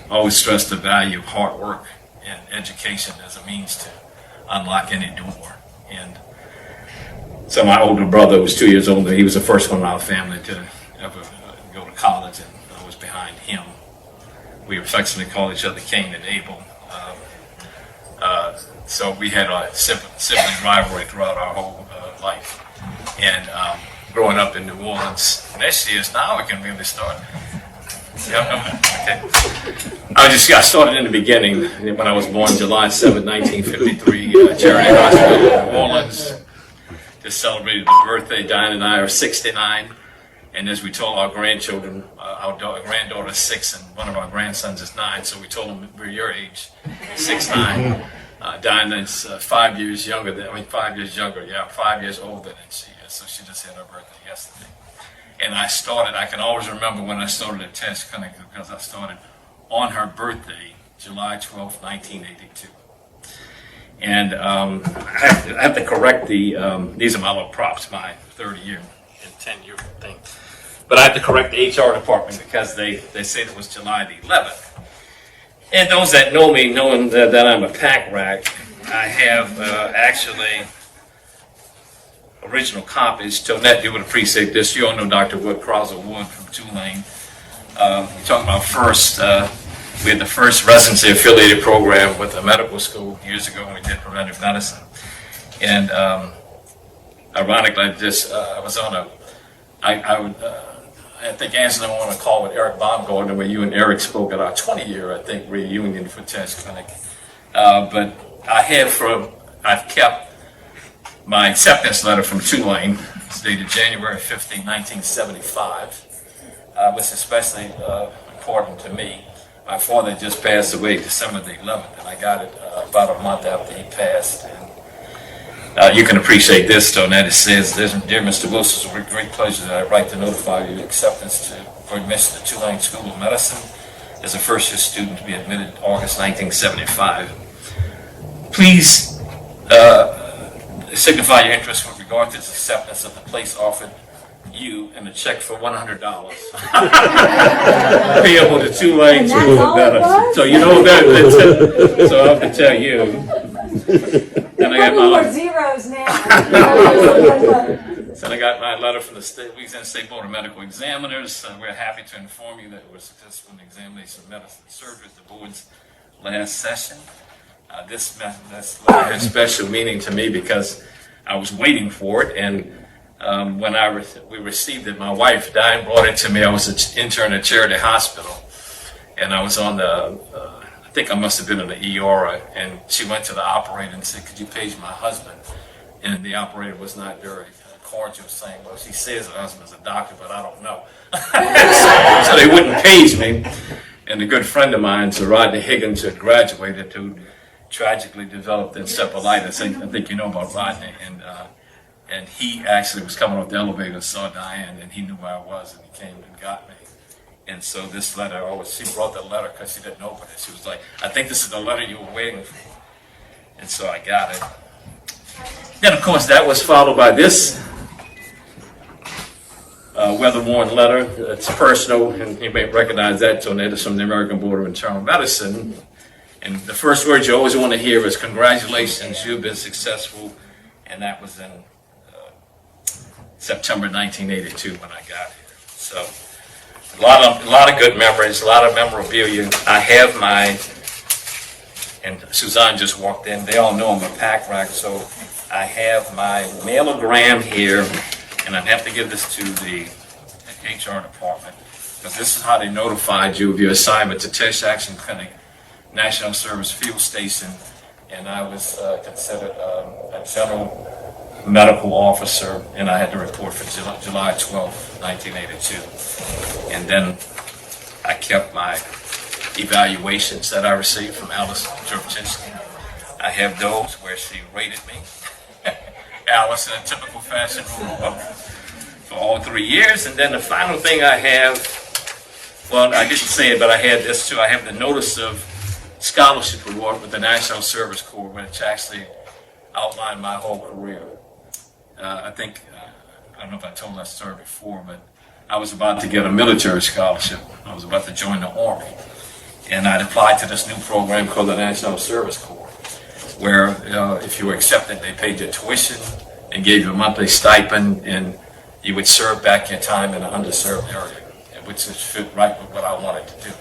always stressed the value of hard work and education as a means to unlock any door. And so my older brother was 2 years older. He was the first one in our family to ever go to college, and I was behind him. We affectionately called each other Cain and Abel. So we had a sibling rivalry throughout our whole life. And growing up in New Orleans, next year's now we can really start. Yeah, okay. I started in the beginning when I was born July 7, 1953, Charity Hospital in New Orleans. Just celebrated the birthday. Diane and I are 69. And as we told our grandchildren, our granddaughter is 6 and one of our grandsons is 9, so we told them we're your age, 6, 9. Diane is 5 years younger, 5 years younger, 5 years older than she is, so she just had her birthday yesterday. And I can always remember when I started at Teche Clinic because I started on her birthday, July 12, 1982. And I have to correct these are my little props, my 30-year and 10-year thing. But I have to correct the HR department because they said it was July the 11th. And those that know me, knowing that I'm a pack rat, I have actually original copies. Tonette, you would appreciate this. You all know Dr. Crowser Wood from Tulane. You're talking about we had the first residency affiliated program with a medical school years ago when we did preventive medicine. And ironically, I was on I think Angela went on a call with Eric Baumgartner where you and Eric spoke at our 20-year, I think, reunion for Teche Clinic. But I've kept my acceptance letter from Tulane. It's dated January 15, 1975. Was especially important to me. My father just passed away December the 11th, and I got it about a month after he passed. And you can appreciate this, though, and that it says, "Dear Mr. Wiltz, it's a great pleasure that I write to notify you of acceptance for admission to Tulane School of Medicine as a first-year student to be admitted August 1975. Please signify your interest with regard to this acceptance of the place offered you and a check for $100 payable to Tulane School of Medicine." So you know that. So I have to tell you. And I got my zeros now. So I got my letter from the Louisiana State Board of Medical Examiners. We're happy to inform you that we're successful in the examination of medicine and surgery at the board's last session. This letter has special meaning to me because I was waiting for it, and when we received it, my wife, Diane, brought it to me. I was an intern at Charity Hospital, and I was on I think I must have been in the ER, and she went to the operator and said, "Could you page my husband?" And the operator was not very cordial, saying, "Well, she says her husband's a doctor, but I don't know." so they wouldn't page me. And a good friend of mine, Sir Rodney Higgins, who had graduated, who tragically developed encephalitis. I think you know about Rodney. And he actually was coming off the elevator, saw Diane, and he knew where I was, and he came and got me. And so this letter, she brought the letter because she didn't open it. She was like, "I think this is the letter you were waiting for." And so I got it. Then, of course, that was followed by this weather-worn letter. It's personal, and you may recognize that, Tonette, from the American Board of Internal Medicine. And the first words you always want to hear is, "Congratulations, you've been successful." And that was in September 1982 when I got here. So a lot of good memories, a lot of memorabilia. I have and Suzanne just walked in. They all know I'm a pack rat, so I have my mailogram here, and I'd have to give this to the HR department because this is how they notified you of your assignment to Teche Action Clinic, National Service Field Station, and I was considered a general medical officer, and I had to report for July 12, 1982. And then I kept my evaluations that I received from Alice Jurczyński. I have those where she rated me. Alice, in a typical fashion, for all 3 years. And then the final thing I have, well, I didn't say it, but I had this too. I have the notice of scholarship award with the National Service Corps, which actually outlined my whole career. I don't know if I told that story before, but I was about to get a military scholarship. I was about to join the Army. And I'd applied to this new program called the National Service Corps, where if you were accepted, they paid your tuition and gave you a monthly stipend, and you would serve back your time in an underserved area, which is fit right with what I wanted to do.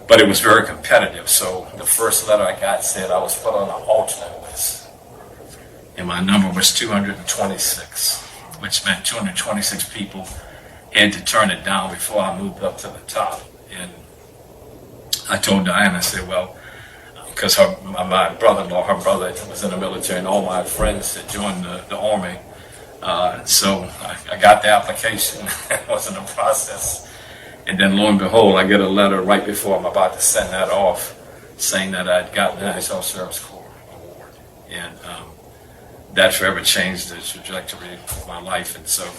But it was very competitive, so the first letter I got said I was put on an alternate list, and my number was 226, which meant 226 people had to turn it down before I moved up to the top. And I told Diana, I said, well, because my brother-in-law, her brother was in the military, and all my friends had joined the Army. So I got the application. It wasn't a process. And then lo and behold, I get a letter right before I'm about to send that off saying that I'd gotten the National Service Corps Award. And that forever changed the trajectory of my life. And so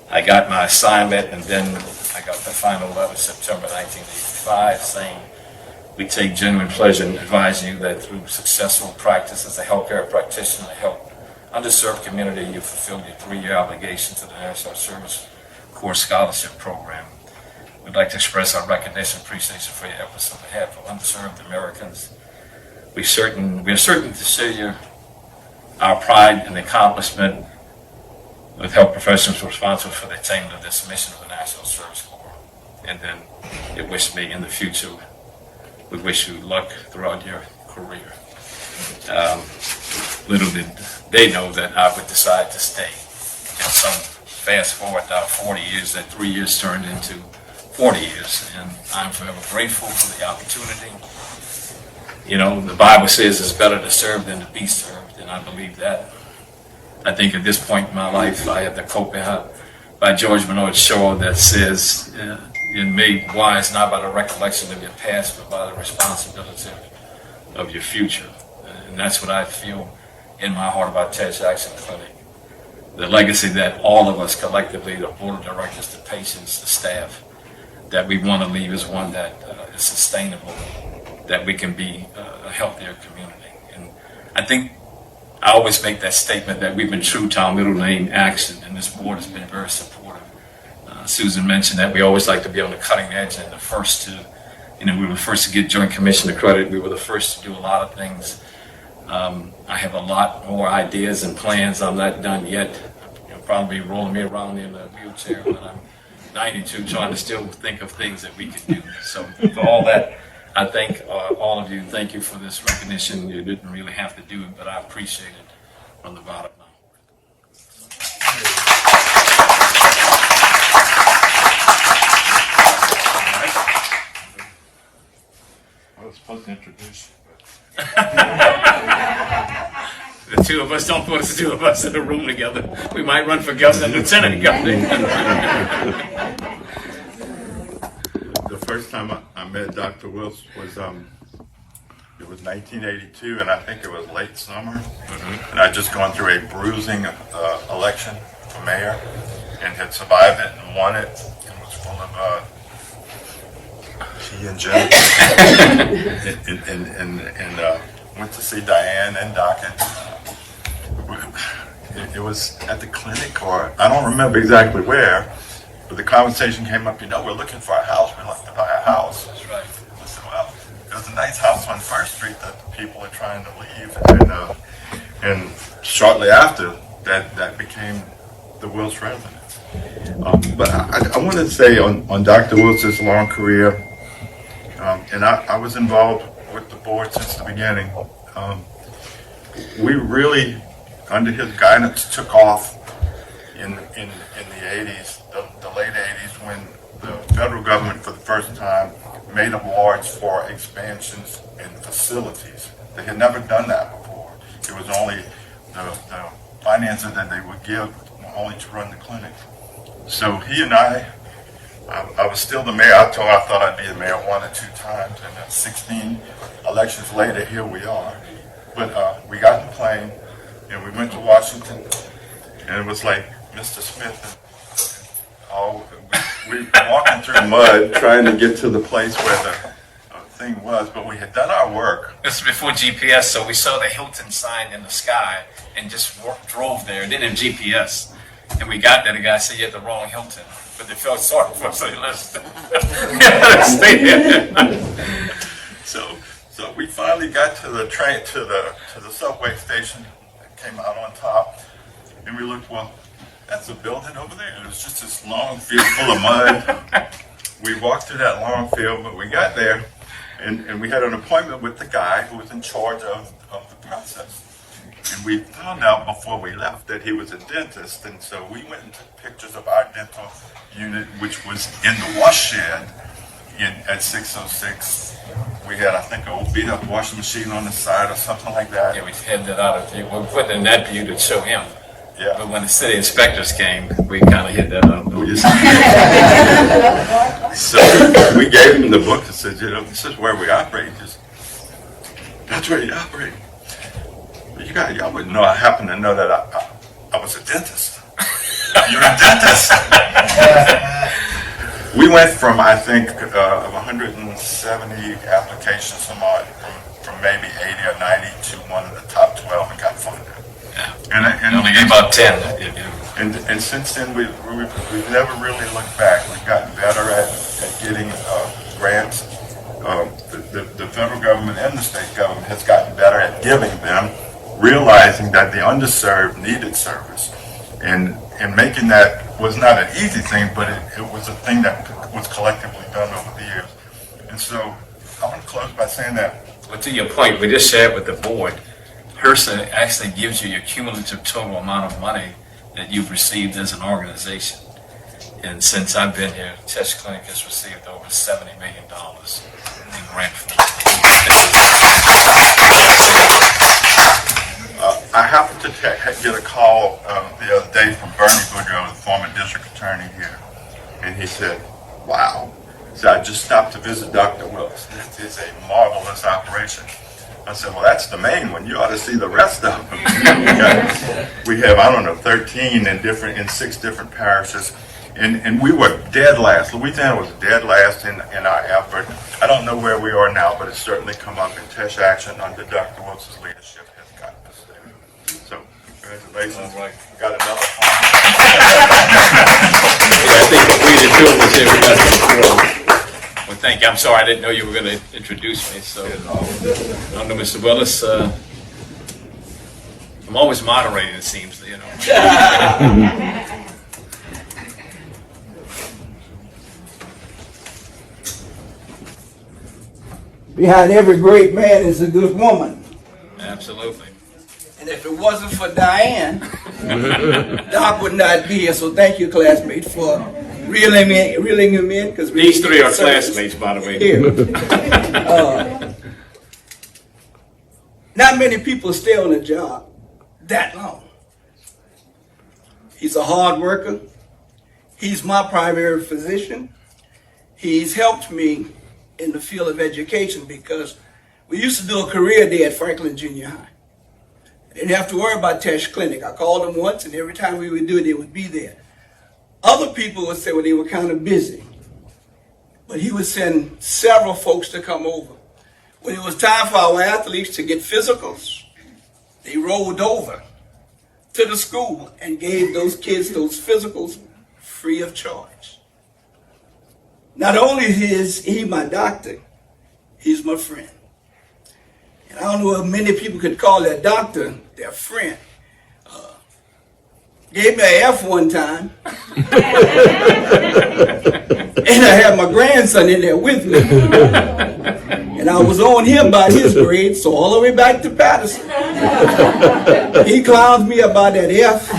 I got my assignment, and then I got the final letter September 1985 saying, we take genuine pleasure in advising you that through successful practice as a healthcare practitioner to help underserved community, you fulfilled your 3-year obligation to the National Service Corps Scholarship Program. We'd like to express our recognition and appreciation for your efforts on behalf of underserved Americans. We are certain to share our pride and accomplishment with health professionals responsible for the attainment of this mission of the National Service Corps. And then it wished me in the future, we wish you luck throughout your career. Little did they know that I would decide to stay. And so fast forward now 40 years, that 3 years turned into 40 years. And I'm forever grateful for the opportunity. You know, the Bible says it's better to serve than to be served, and I believe that. I think at this point in my life, I have the quote by George Bernard Shaw that says, you're made wise not by the recollection of your past, but by the responsibility of your future. And that's what I feel in my heart about Teche Action Clinic. The legacy that all of us collectively, the board of directors, the patients, the staff, that we want to leave is one that is sustainable, that we can be a healthier community. And I think I always make that statement that we've been true to our middle name, Action, and this board has been very supportive. Susan mentioned that we always like to be on the cutting edge and the first to, we were the first to get Joint Commissioner credit. We were the first to do a lot of things. I have a lot more ideas and plans. I'm not done yet. You'll probably be rolling me around in a wheelchair when I'm 92, trying to still think of things that we could do. So for all that, I thank all of you. Thank you for this recognition. You didn't really have to do it, but I appreciate it from the bottom of my heart. I was supposed to introduce you, The two of us, don't put the two of us in a room together. We might run for governor and lieutenant governor. The first time I met Dr. Wiltz was, it was 1982, and I think it was late summer. Mm-hmm. And I'd just gone through a bruising election for mayor and had survived it and won it, and was full of tea and gin. and went to see Diane and Doc. It was at the clinic, or I don't remember exactly where, but the conversation came up, we're looking for a house. We'd like to buy a house. That's right. I said, well, there's a nice house on First Street that the people are trying to leave. And shortly after, that became the Wiltz residence. But I want to say on Dr. Wiltz's long career, and I was involved with the board since the beginning. We really, under his guidance, took off in the 80s, the late 80s, when the federal government for the first time made awards for expansions in facilities. They had never done that before. It was only the finances that they would give only to run the clinic. So he and I was still the mayor. I thought I'd be the mayor 1 or 2 times, and then 16 elections later, here we are. But we got in the plane, and we went to Washington, and it was like Mr. Smith we were walking through mud trying to get to the place where the thing was, but we had done our work. This was before GPS, so we saw the Hilton sign in the sky and just drove there. Didn't have GPS. And we got there, the guy said, you're at the wrong Hilton. but they felt sorry for us, so they let us stay there. So we finally got to the train, to the subway station, came out on top, and we looked, well, that's a building over there. It was just this long field full of mud. We walked through that long field, but we got there, and we had an appointment with the guy who was in charge of the process. And we found out before we left that he was a dentist, and so we went and took pictures of our dental unit, which was in the wash shed at 606. We had, I think, an old beat-up washing machine on the side or something like that. Yeah, we had that out of view. We put it in that view to show him. Yeah. But when the city inspectors came, we kind of hit that out of view. So we gave him the book and said, you know, this is where we operate. Just, that's where you operate. Y'all wouldn't know. I happen to know that I was a dentist. You're a dentist. We went from, I think, of 170 applications from maybe 80 or 90 to one of the top 12 and got funded. Yeah. And only gave about 10. And since then, we've never really looked back. We've gotten better at getting grants. The federal government and the state government has gotten better at giving them, realizing that the underserved needed service. And making that was not an easy thing, but it was a thing that was collectively done over the years. And so I want to close by saying that. Well, to your point, we just shared with the board, HRSA actually gives you your cumulative total amount of money that you've received as an organization. And since I've been here, Teche Clinic has received over $70 million in grant funding. I happened to get a call the other day from Bernie Boudreaux, the former district attorney here, and he said, wow. He said, I just stopped to visit Dr. Wiltz. This is a marvelous operation. I said, well, that's the main one. You ought to see the rest of them. We have, I don't know, 13 in 6 different parishes. And we were dead last. Louisiana was dead last in our effort. I don't know where we are now, but it's certainly come up in Teche Action under Dr. Wiltz's leadership has gotten us there. So, congratulations. All right. Got another Yeah, I think what we did too was everybody. Well, thank you. I'm sorry, I didn't know you were going to introduce me. So, I know, Mr. Willis. I'm always moderating, it seems, you know. Behind every great man is a good woman. Absolutely. And if it wasn't for Diane, Doc would not be here. So thank you, classmates, for reeling him in. Because These 3 are classmates, by the way. Here. Not many people stay on a job that long. He's a hard worker. He's my primary physician. He's helped me in the field of education because we used to do a career day at Franklin Junior High. I didn't have to worry about Teche Clinic. I called them once, and every time we would do it, they would be there. Other people would say, well, they were kind of busy. But he would send several folks to come over. When it was time for our athletes to get physicals, they rolled over to the school and gave those kids those physicals free of charge. Not only is he my doctor, he's my friend. And I don't know if many people could call that doctor their friend. Gave me an F one time. And I had my grandson in there with me. And I was on him by his grade, so all the way back to Patterson. He clowns me about that F.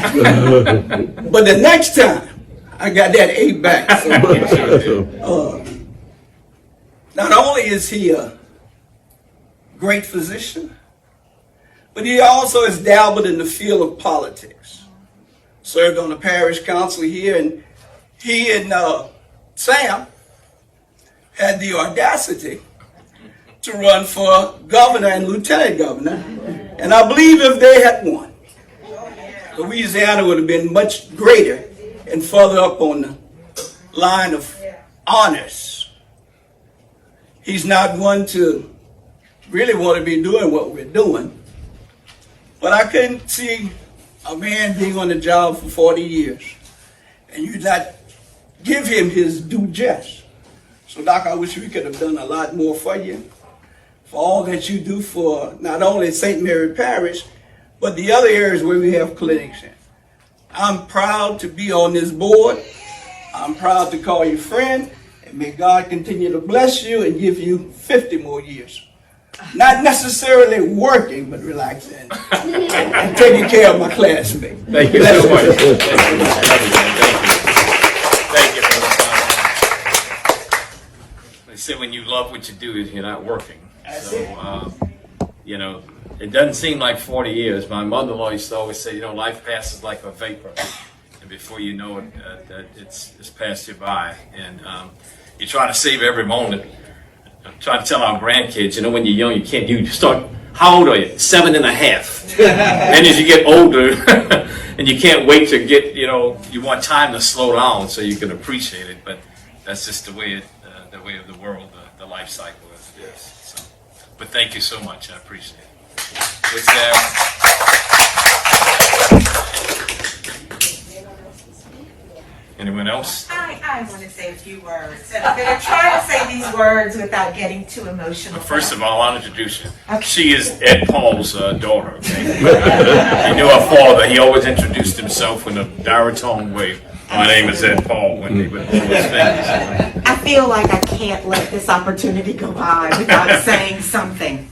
But the next time, I got that A back. So, not only is he a great physician, but he also has dabbled in the field of politics. Served on the parish council here, and he and Sam had the audacity to run for governor and lieutenant governor. And I believe if they had won, Louisiana would have been much greater and further up on the line of honors. He's not one to really want to be doing what we're doing. But I couldn't see a man being on the job for 40 years and you not give him his due just. So, Doc, I wish we could have done a lot more for you, for all that you do for not only St. Mary Parish, but the other areas where we have clinics in. I'm proud to be on this board. I'm proud to call you friend, and may God continue to bless you and give you 50 more years. Not necessarily working, but relaxing and taking care of my classmates. Thank you so much. Thank you. They say when you love what you do, you're not working. So, you know, it doesn't seem like 40 years. My mother-in-law used to always say, you know, life passes like a vapor. And before you know it, it's passed you by. And you try to save every moment. I try to tell our grandkids, you know, when you're young, you start, how old are you? 7.5. And as you get older, and you can't wait to get, you know, you want time to slow down so you can appreciate it. But that's just the way of the world, the life cycle is. So, but thank you so much. I appreciate it. What's there? Anyone else? I want to say a few words. And I'm going to try to say these words without getting too emotional. First of all, I'll introduce you. Okay. She is Ed Paul's daughter. Okay? He knew her father. He always introduced himself in a baritone way. My name is Ed Paul when he would pull his fingers. I feel like I can't let this opportunity go by without saying something.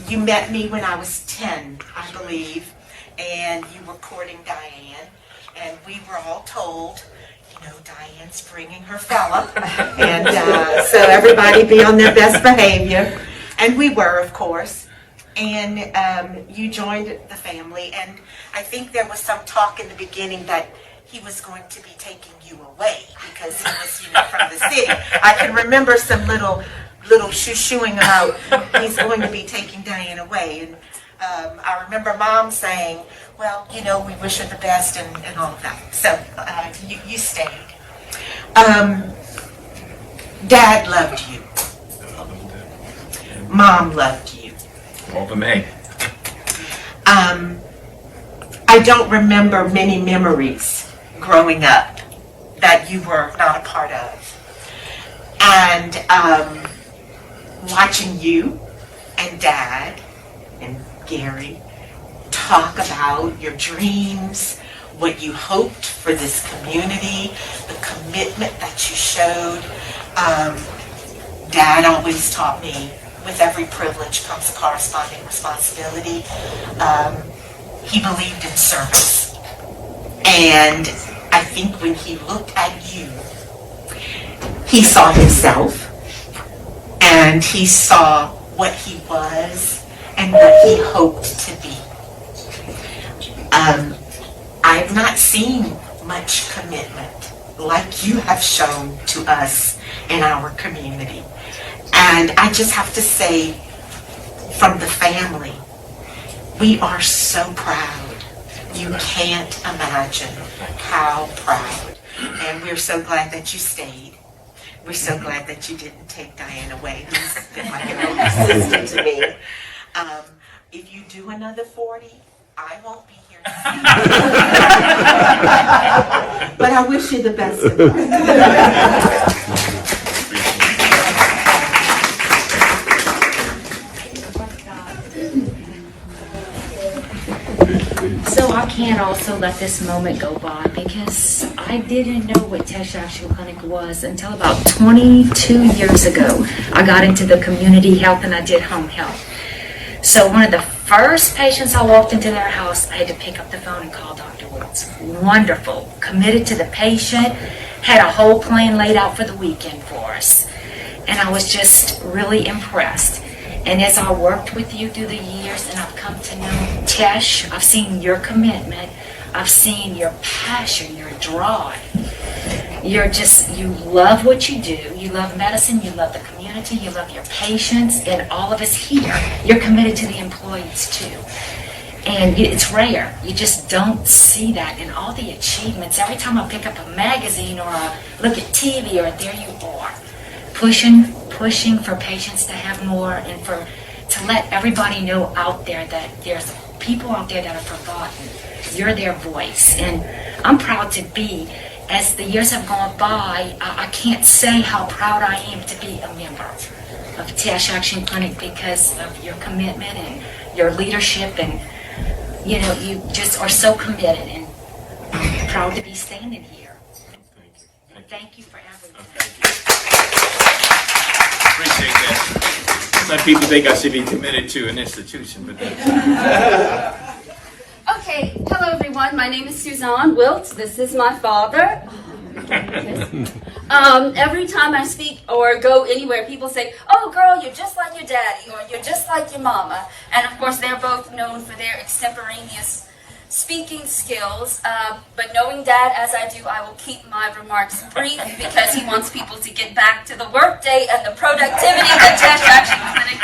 You met me when I was 10, I believe, and you were courting Diane, and we were all told, you know, Diane's bringing her fella, and so everybody be on their best behavior, and we were, of course, and you joined the family, and I think there was some talk in the beginning that he was going to be taking you away because he was, you know, from the city. I can remember some little shoo-shooing about he's going to be taking Diane away. And I remember Mom saying, well, you know, we wish her the best and all of that. So you stayed. Dad loved you. Mom loved you. All for me. I don't remember many memories growing up that you were not a part of. And watching you and Dad and Gary talk about your dreams, what you hoped for this community, the commitment that you showed. Dad always taught me, with every privilege comes a corresponding responsibility. He believed in service. And I think when he looked at you, he saw himself, and he saw what he was and what he hoped to be. I've not seen much commitment like you have shown to us in our community. And I just have to say, from the family, we are so proud. You can't imagine how proud. And we're so glad that you stayed. We're so glad that you didn't take Diane away, who's been like an older sister to me. If you do another 40, I won't be here to see you. But I wish you the best of luck. So I can't also let this moment go by because I didn't know what Teche Action Clinic was until about 22 years ago. I got into the community health and I did home health. So one of the first patients I walked into their house, I had to pick up the phone and call Dr. Wiltz. Wonderful, committed to the patient, had a whole plan laid out for the weekend for us. And I was just really impressed. And as I worked with you through the years and I've come to know Teche, I've seen your commitment, I've seen your passion, your drive. You love what you do, you love medicine, you love the community, you love your patients, and all of us here, you're committed to the employees too. And it's rare, you just don't see that in all the achievements. Every time I pick up a magazine or I look at TV, or there you are, pushing for patients to have more, and to let everybody know out there that there's people out there that are forgotten. You're their voice, and I'm proud to be as the years have gone by, I can't say how proud I am to be a member of Teche Action Clinic because of your commitment and your leadership, and you know, you just are so committed, and I'm proud to be standing here. And thank you for everything. Appreciate that. Some people think I should be committed to an institution, but that's Okay, hello everyone. My name is Suzanne Wiltz. This is my father. Every time I speak or go anywhere, people say, "Oh, girl, you're just like your daddy," or "You're just like your mama." And of course, they're both known for their extemporaneous speaking skills. But knowing Dad as I do, I will keep my remarks brief because he wants people to get back to the workday and the productivity that Teche Action Clinic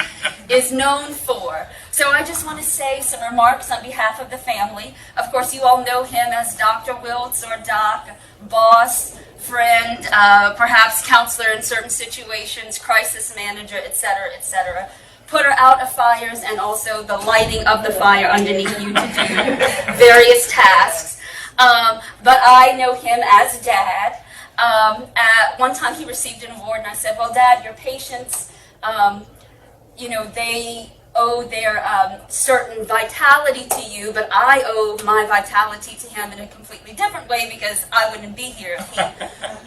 is known for. So I just want to say some remarks on behalf of the family. Of course, you all know him as Dr. Wiltz or Doc, boss, friend, perhaps counselor in certain situations, crisis manager, etc., etc. Putter out of fires, and also the lighting of the fire underneath you to do various tasks. But I know him as Dad. At one time he received an award, and I said, "Well, Dad, your patients, you know, they owe their certain vitality to you, but I owe my vitality to him in a completely different way because I wouldn't be here if he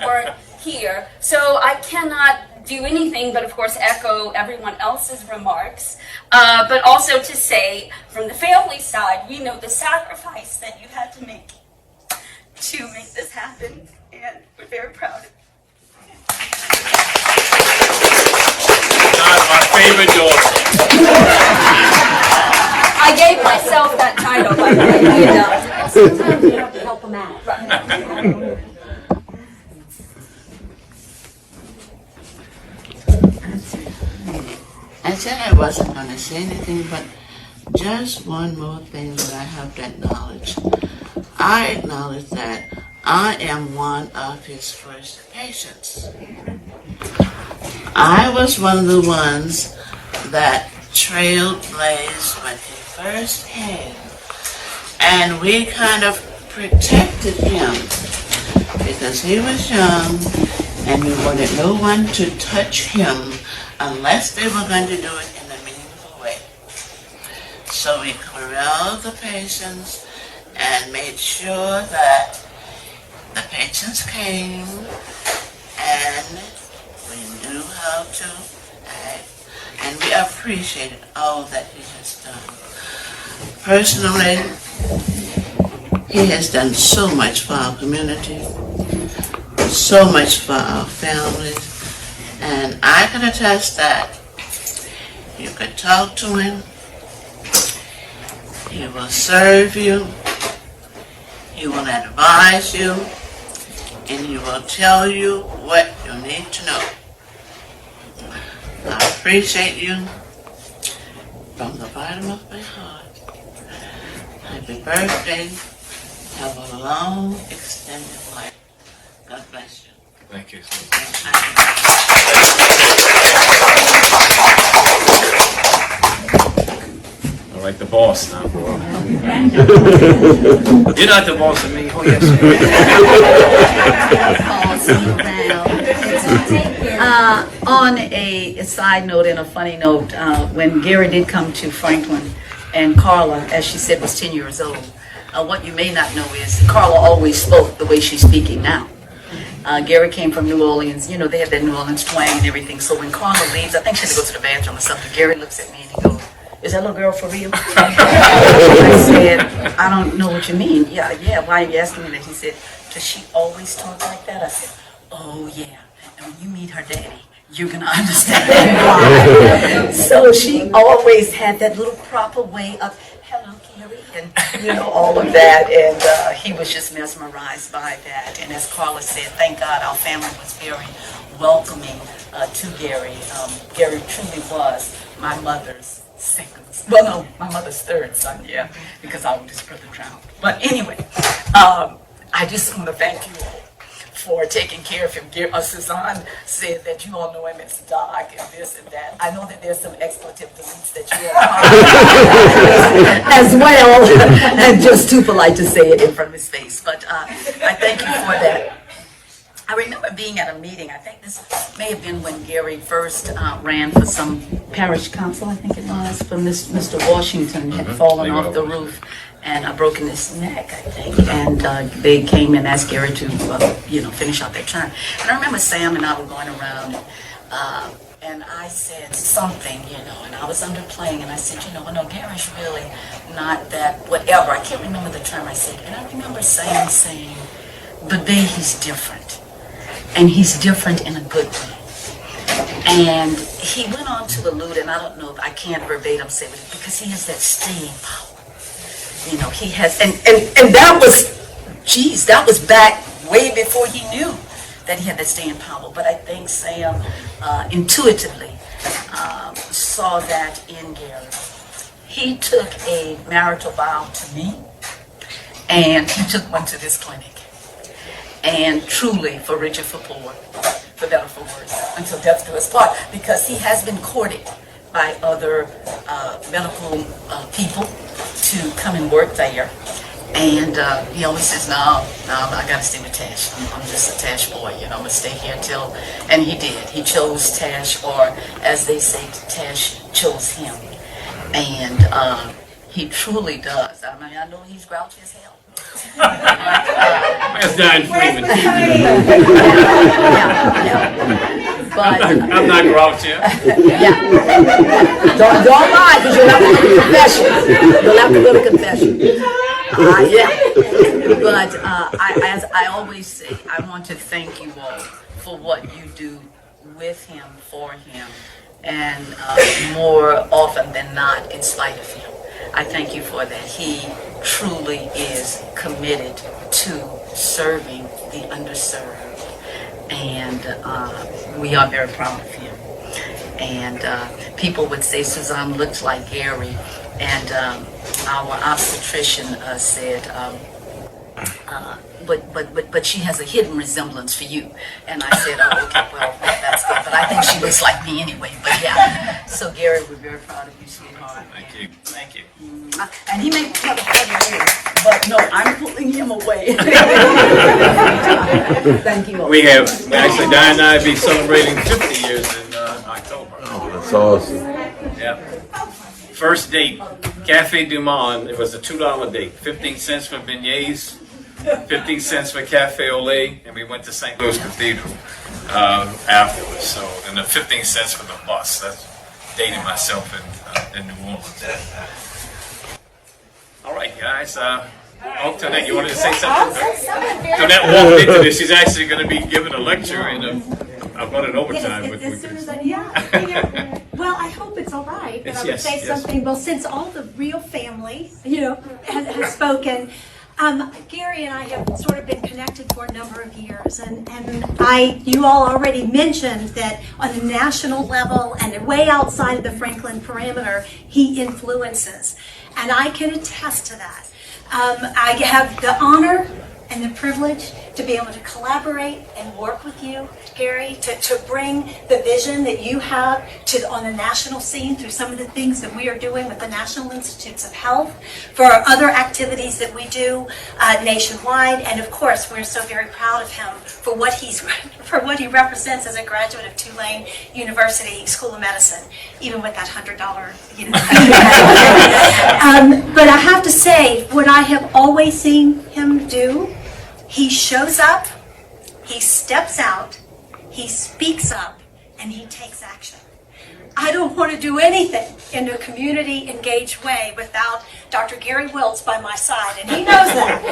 weren't here." So I cannot do anything but, of course, echo everyone else's remarks, but also to say, from the family side, we know the sacrifice that you had to make this happen, and we're very proud of you. not my favorite daughter. I gave myself that title, by the way. Sometimes you have to help them out. I said I wasn't going to say anything, but just one more thing that I have to acknowledge. I acknowledge that I am one of his first patients. I was one of the ones that trailblazed when he first came, and we kind of protected him because he was young and we wanted no one to touch him unless they were going to do it in a meaningful way. So we corralled the patients and made sure that the patients came and we knew how to act, and we appreciated all that he has done. Personally, he has done so much for our community, so much for our families, and I can attest that you could talk to him, he will serve you, he will advise you, and he will tell you what you need to know. I appreciate you from the bottom of my heart. Happy birthday. Have a long, extended life. God bless you. Thank you. All right, the boss now. You're not the boss of me. Oh, yes, On a side note and a funny note, when Gary did come to Franklin, and Carla, as she said, was 10 years old, what you may not know is Carla always spoke the way she's speaking now. Gary came from New Orleans. You know, they have that New Orleans twang and everything. So when Carla leaves, I think she had to go to the bathroom or something. Gary looks at me and he goes, "Is that little girl for real?" I said, "I don't know what you mean." Yeah, why are you asking me that? He said, "Does she always talk like that?" I said, "Oh, yeah. And when you meet her daddy, you're going to understand why." So she always had that little proper way of, "Hello, Gary," and, you know, all of that. And he was just mesmerized by that. And as Carla said, thank God our family was very welcoming to Gary. Gary truly was my mother's second, well, no, my mother's third son, yeah, because our oldest brother drowned. But anyway, I just want to thank you all for taking care of him. Suzanne said that you all know him as Doc and this and that. I know that there's some expletive deletes that you all as well, and just too polite to say it in front of his face. But I thank you for that. I remember being at a meeting, I think this may have been when Gary first ran for some parish council, I think it was, when Mr. Washington had fallen off the roof and broken his neck, I think. And they came and asked Gary to, finish out their term. And I remember Sam and I were going around, and I said something, and I was underplaying, and I said, no, Gary's really not that whatever. I can't remember the term I said. And I remember Sam saying, but babe, he's different. And he's different in a good way. And he went on to allude, and I don't know, I can't verbatim say it, because he has that staying power. He has, and that was back way before he knew that he had that staying power. But I think Sam intuitively saw that in Gary. He took a marital vow to me, and he took one to this clinic. And truly, for richer, for poor, for better, for worse, until death do us part, because he has been courted by other medical people to come and work there. And he always says, no, I got to stay with Tash. I'm just a Tash boy, I'm going to stay here till, and he did. He chose Tash, or as they say, Tash chose him. And he truly does. I mean, I know he's grouchy as hell. That's Diane Freeman. But I'm not grouchy. Don't lie, because you'll have to go to confession. You'll have to go to confession. But as I always say, I want to thank you all for what you do with him, for him, and more often than not, in spite of him. I thank you for that. He truly is committed to serving the underserved, and we are very proud of him. And people would say Suzanne looks like Gary, and our obstetrician said, but she has a hidden resemblance for you. And I said, oh, okay, well, that's good. But I think she looks like me anyway. But yeah. So Gary, we're very proud of you, sweetheart. Thank you. Thank you. And he may have a funny hair, but no, I'm pulling him away. Thank you all. We actually, Diane and I will be celebrating 50 years in October. Oh, that's awesome. Yeah. First date, Cafe Du Monde. It was a $2 date. 15 cents for beignets, 15 cents for cafe au lait, and we went to St. Louis Cathedral afterwards. So, and the 15 cents for the bus. That's dating myself in New Orleans. All right, guys. Tonette, you wanted to say something? Tonette walked into this. She's actually going to be giving a lecture, and I'm running overtime with as soon as I, well, I hope it's all right that I would say something. Well, since all the real family, has spoken, Gary and I have sort of been connected for a number of years, and you all already mentioned that on the national level and way outside of the Franklin perimeter, he influences, and I can attest to that. I have the honor and the privilege to be able to collaborate and work with you, Gary, to bring the vision that you have on the national scene through some of the things that we are doing with the National Institutes of Health, for other activities that we do nationwide, and of course, we're so very proud of him for what he represents as a graduate of Tulane University School of Medicine, even with that $100, But I have to say, what I have always seen him do, he shows up, he steps out, he speaks up, and he takes action. I don't want to do anything in a community engaged way without Dr. Gary Wiltz by my side, and he knows that.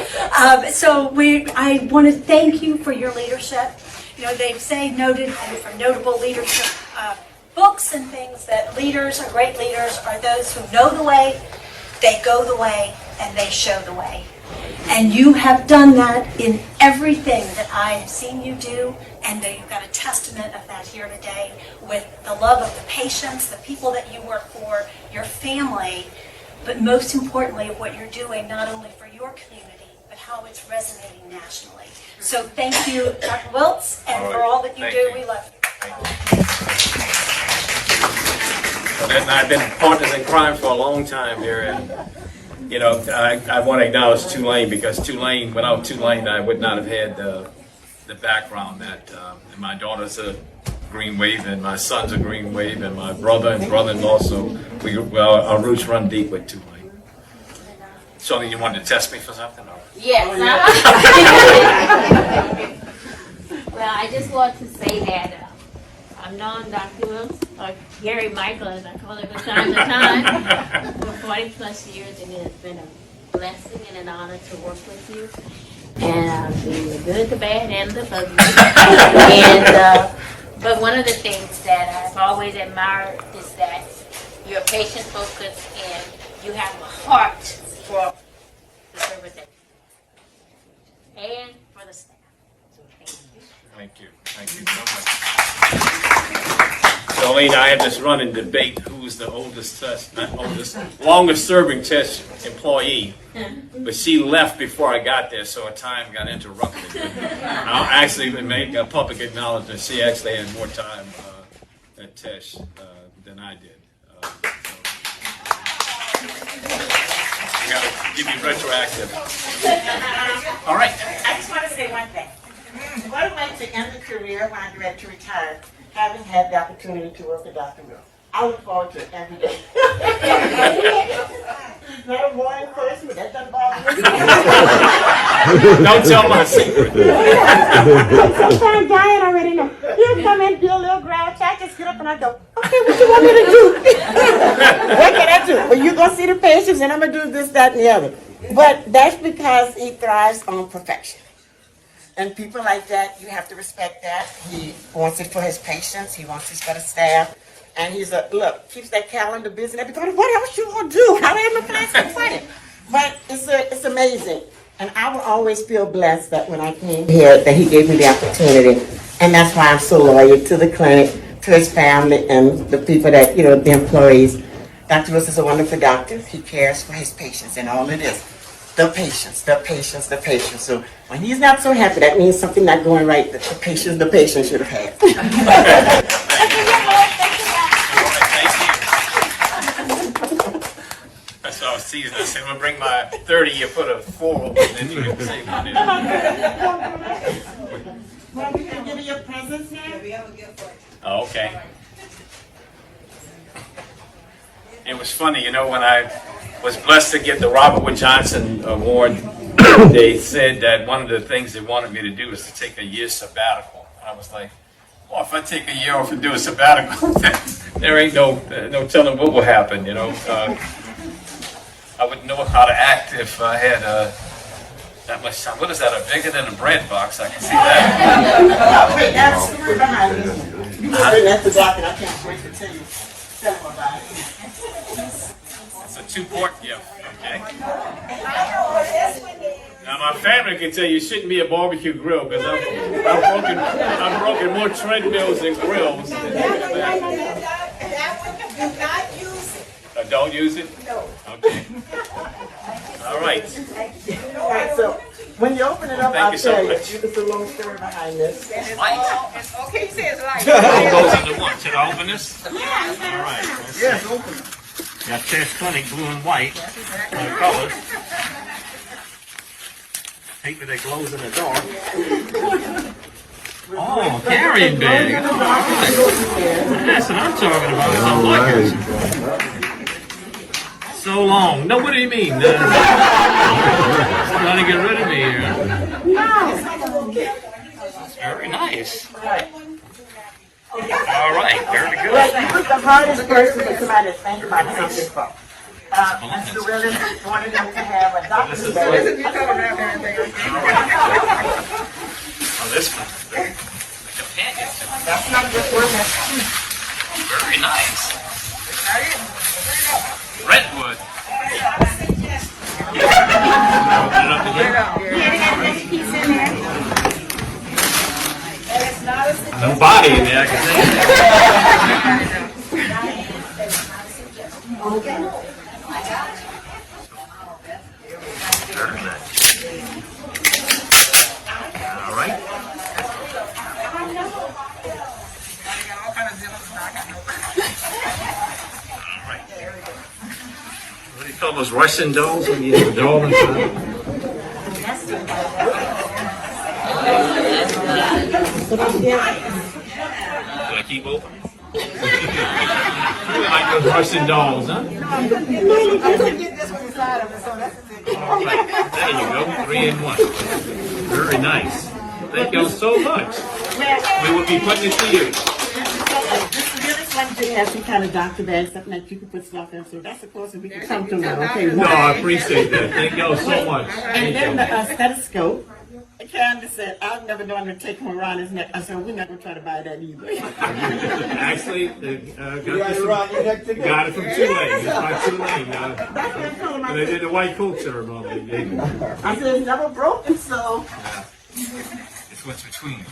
I want to thank you for your leadership. They say noted and for notable leadership books and things that great leaders are those who know the way, they go the way, and they show the way. And you have done that in everything that I have seen you do, and you've got a testament of that here today with the love of the patients, the people that you work for, your family, but most importantly of what you're doing not only for your community, but how it's resonating nationally. So thank you, Dr. Wiltz, and for all that you do. We love you. And I've been partners in crime for a long time here, and I want to acknowledge Tulane, because without Tulane, I would not have had the background that my daughter's a Green Wave and my son's a Green Wave and my brother and brother-in-law, so our roots run deep with Tulane. So you wanted to test me for something? Or? Yes. Well, I just want to say that I've known Dr. Wiltz, or Gary Michael, as I call him from time to time, for 40 plus years, and it has been a blessing and an honor to work with you. And I've seen the good, the bad, and the ugly. But one of the things that I've always admired is that you're patient-focused and you have a heart for the service and for the staff. So thank you. Thank you so much. Jolene, I had this running debate who's the longest serving Teche employee, but she left before I got there, so her time got interrupted. I'll actually make a public acknowledgement. She actually had more time at Teche than I did. You got to give me retroactive. All right. I just want to say one thing. What a way to end the career when I'm ready to retire, having had the opportunity to work with Dr. Will. I look forward to it every day. He's not a morning person, but that doesn't bother me. Don't tell my secret. Sometimes Diane already know. He'll come in, do a little ground check, just get up and I go, okay, what you want me to do? What can I do? Well, you're going to see the patients and I'm going to do this, that, and the other. But that's because he thrives on perfection. And people like that, you have to respect that. He wants it for his patients. He wants it for the staff. And he's keeps that calendar busy. And everybody, what else you gonna do? How am I plans excited? But it's amazing. And I will always feel blessed that when I came here, that he gave me the opportunity. And that's why I'm so loyal to the clinic, to his family, and the people that, the employees. Dr. Wiltz is a wonderful doctor. He cares for his patients, and all it is. The patients. So when he's not so happy, that means something not going right that the patient should have had. That's what I was teasing. I said, I'm going to bring my 30, you put a 4 over, and then you can say one in. Well, we can give you your presents now. Oh, okay. It was funny, when I was blessed to get the Robert Wood Johnson Award, they said that one of the things they wanted me to do was to take a year sabbatical. I was like, well, if I take a year off and do a sabbatical, there ain't no telling what will happen, I wouldn't know how to act if I had that much time. What is that, bigger than a bread box? I can see that. Wait, that's the story behind this. You were written at the doc, and I can't wait to tell him about it. It's a 2-part gift, okay? Now my family can tell you shouldn't be a barbecue grill because I've broken more treadmills than grills. Don't use it? No. Okay. All right. All right, so when you open it up, Thank I'll you so tell you. much. There's a long story behind this. Light. Okay, you say it's light. All goes into one. Should I open this? Yeah. All right. Yes, open it. Got Teche Clinic blue and white colors. Paper that glows in the dark. Oh, carrying bag. All right. That's what I'm talking about. Some luggage. So long. No, what do you mean? Trying to get rid of me here. Very nice. All right, very good. Well, you was the hardest person that somebody to think about something for. Mr. Willis wanted him to have a doctor's bag. Oh, this one. The companion. That's not just one, that's two. Very nice. Redwood. Open it up again. No body in there, I can see. All right. What do you call those Russian dolls when you have a doll inside? I keep open? Like those Russian dolls, huh? All right. There you go. 3 in 1. Very nice. Thank you so much. We will be putting it to use. Just wanted to have some kind of doctor bag, something that you can put stuff in. So that's the closest we can come to now. Okay. No, I appreciate that. Thank you so much. And then the stethoscope. Candace said, I've never known him to take him around his neck. I said, we're not going to try to buy that either. Actually, got it from Tulane. It's by Tulane. And they did the white coat ceremony. I said, it's never broken, so. It's what's between.